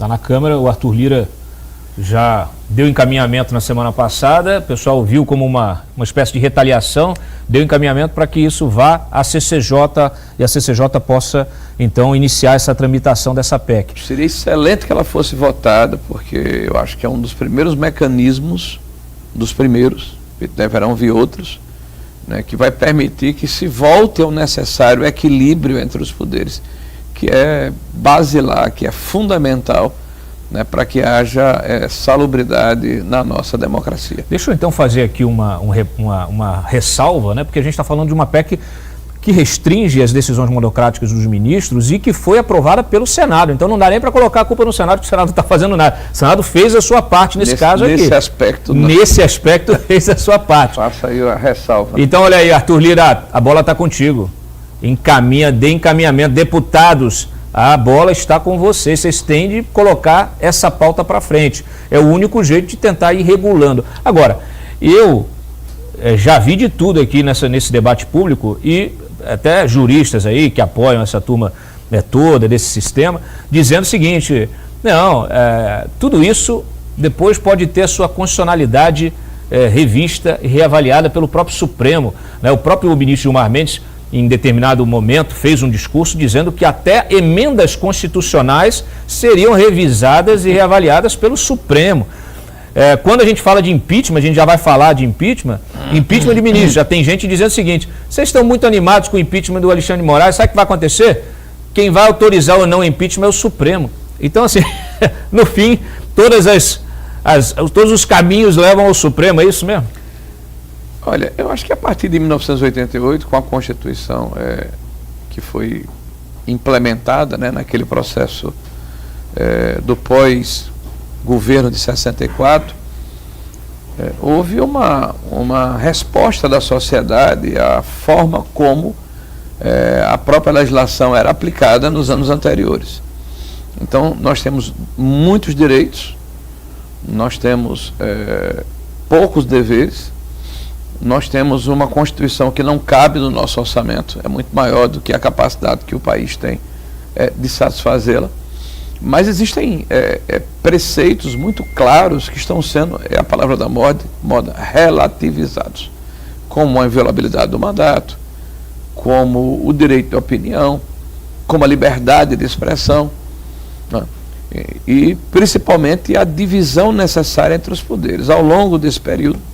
Está na Câmara, o Arthur Lira já deu encaminhamento na semana passada, o pessoal viu como uma espécie de retaliação, deu encaminhamento para que isso vá à CCJ e a CCJ possa, então, iniciar essa tramitação dessa PEC. Seria excelente que ela fosse votada, porque eu acho que é um dos primeiros mecanismos, deverão vir outros, né, que vai permitir que se volte ao necessário equilíbrio entre os poderes, que é basilar, que é fundamental, né, para que haja salubridade na nossa democracia. Deixa eu então fazer aqui uma ressalva, né, porque a gente está falando de uma PEC que restringe as decisões monocráticas dos ministros e que foi aprovada pelo Senado. Então não dá nem para colocar a culpa no Senado, que o Senado não está fazendo nada. O Senado fez a sua parte nesse caso aqui. Nesse aspecto fez a sua parte. Faça aí a ressalva. Então olha aí, Arthur Lira, a bola está contigo. Dê encaminhamento. Deputados, a bola está com vocês. Vocês têm de colocar essa pauta para frente. É o único jeito de tentar ir regulando. Agora, eu já vi de tudo aqui nesse debate público e até juristas aí que apoiam essa turma toda desse sistema, dizendo o seguinte: não, tudo isso depois pode ter a sua constitucionalidade revista e reavaliada pelo próprio Supremo, né? O próprio ministro Gilmar Mendes, em determinado momento, fez um discurso dizendo que até emendas constitucionais seriam revisadas e reavaliadas pelo Supremo. Quando a gente fala de impeachment, a gente já vai falar de impeachment de ministro. Já tem gente dizendo o seguinte: vocês estão muito animados com o impeachment do Alexandre de Moraes, sabe o que vai acontecer? Quem vai autorizar ou não o impeachment é o Supremo. Então, assim, no fim, todos os caminhos levam ao Supremo, é isso mesmo? Olha, eu acho que a partir de 1988, com a Constituição que foi implementada, né, naquele processo do pós-governo de 64, houve uma resposta da sociedade à forma como a própria legislação era aplicada nos anos anteriores. Então, nós temos muitos direitos, nós temos poucos deveres. Nós temos uma Constituição que não cabe no nosso orçamento, é muito maior do que a capacidade que o país tem de satisfazê-la. Mas existem preceitos muito claros que estão sendo, a palavra da moda, relativizados, como a inviolabilidade do mandato, como o direito de opinião, como a liberdade de expressão, né? E principalmente a divisão necessária entre os poderes. Ao longo desse período,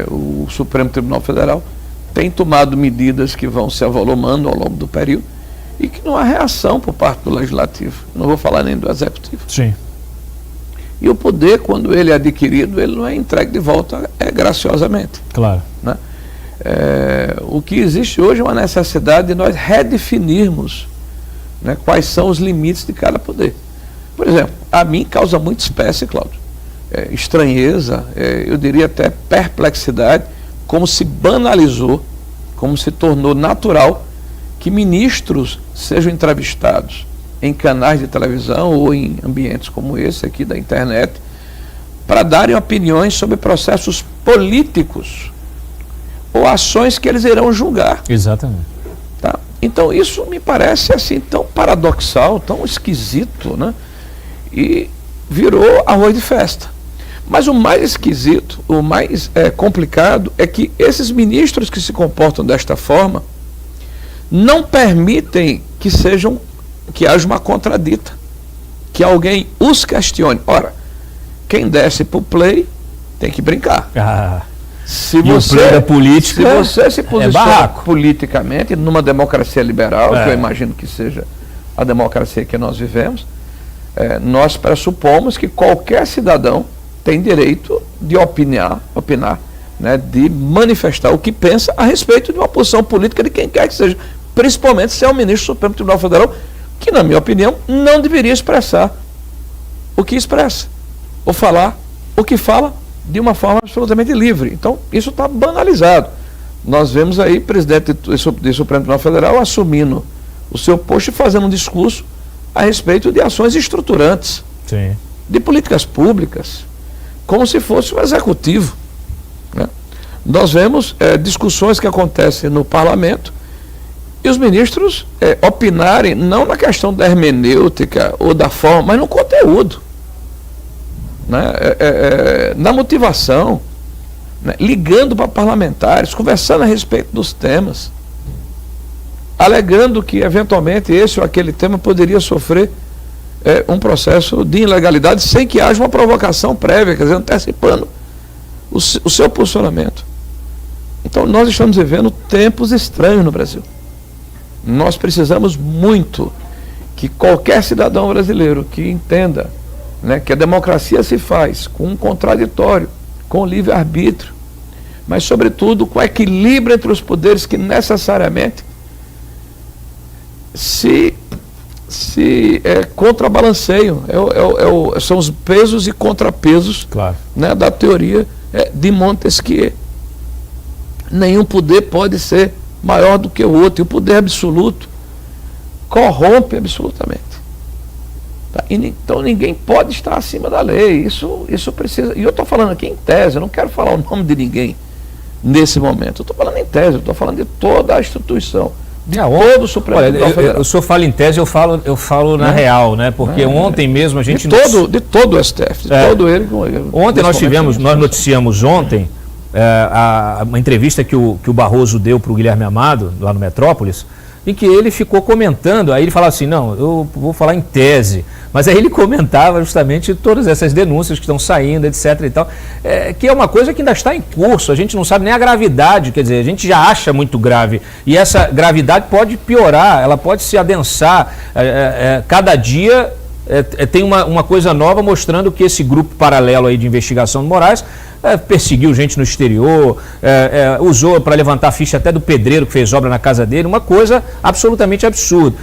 o Supremo Tribunal Federal tem tomado medidas que vão se avolumando ao longo do período e que não há reação por parte do Legislativo. Não vou falar nem do Executivo. Sim. E o poder, quando ele é adquirido, ele não é entregue de volta graciosamente. Claro. Né? O que existe hoje é uma necessidade de nós redefinirmos, né, quais são os limites de cada poder. Por exemplo, a mim causa muita espécie, Cláudio, estranheza, eu diria até perplexidade, como se banalizou, como se tornou natural que ministros sejam entrevistados em canais de televisão ou em ambientes como esse aqui da internet para darem opiniões sobre processos políticos ou ações que eles irão julgar. Exatamente. Tá? Então isso me parece assim tão paradoxal, tão esquisito, né? E virou arroz de festa. Mas o mais esquisito, o mais complicado é que esses ministros que se comportam desta forma não permitem que haja uma contradita, que alguém os questione. Ora, quem desce para o play tem que brincar. Se você se posiciona politicamente numa democracia liberal, que eu imagino que seja a democracia que nós vivemos, nós pressupomos que qualquer cidadão tem direito de opinar, né, de manifestar o que pensa a respeito de uma posição política de quem quer que seja, principalmente se é o ministro do Supremo Tribunal Federal, que, na minha opinião, não deveria expressar o que expressa, ou falar o que fala de uma forma absolutamente livre. Então, isso está banalizado. Nós vemos aí o presidente do Supremo Tribunal Federal assumindo o seu posto e fazendo um discurso a respeito de ações estruturantes, sim, de políticas públicas, como se fosse um executivo, né? Nós vemos discussões que acontecem no parlamento E os ministros opinarem não na questão da hermenêutica ou da forma, mas no conteúdo, né? Na motivação, né? Ligando para parlamentares, conversando a respeito dos temas, alegando que eventualmente esse ou aquele tema poderia sofrer um processo de ilegalidade sem que haja uma provocação prévia, quer dizer, antecipando o seu posicionamento. Então nós estamos vivendo tempos estranhos no Brasil. Nós precisamos muito que qualquer cidadão brasileiro que entenda, né, que a democracia se faz com um contraditório, com livre-arbítrio, mas sobretudo com equilíbrio entre os poderes que necessariamente se contrabalanceiam. São os pesos e contrapesos, claro, né, da teoria de Montesquieu. Nenhum poder pode ser maior do que o outro, e o poder absoluto corrompe absolutamente. Tá? Então ninguém pode estar acima da lei. Isso precisa. E eu estou falando aqui em tese, eu não quero falar o nome de ninguém nesse momento. Eu estou falando em tese, eu estou falando de toda a instituição. De todo o Supremo Tribunal Federal. O senhor fala em tese, eu falo na real, né? Porque ontem mesmo a gente... De todo o STF, de todo ele. Ontem nós noticiamos ontem uma entrevista que o Barroso deu para o Guilherme Amado, lá no Metrópolis, em que ele ficou comentando, aí ele falava assim, não, eu vou falar em tese, mas aí ele comentava justamente todas essas denúncias que estão saindo, etc. e tal, que é uma coisa que ainda está em curso, a gente não sabe nem a gravidade, quer dizer, a gente já acha muito grave, e essa gravidade pode piorar, ela pode se adensar, cada dia tem uma coisa nova mostrando que esse grupo paralelo aí de investigação de Moraes perseguiu gente no exterior, usou para levantar a ficha até do pedreiro que fez obra na casa dele, uma coisa absolutamente absurda.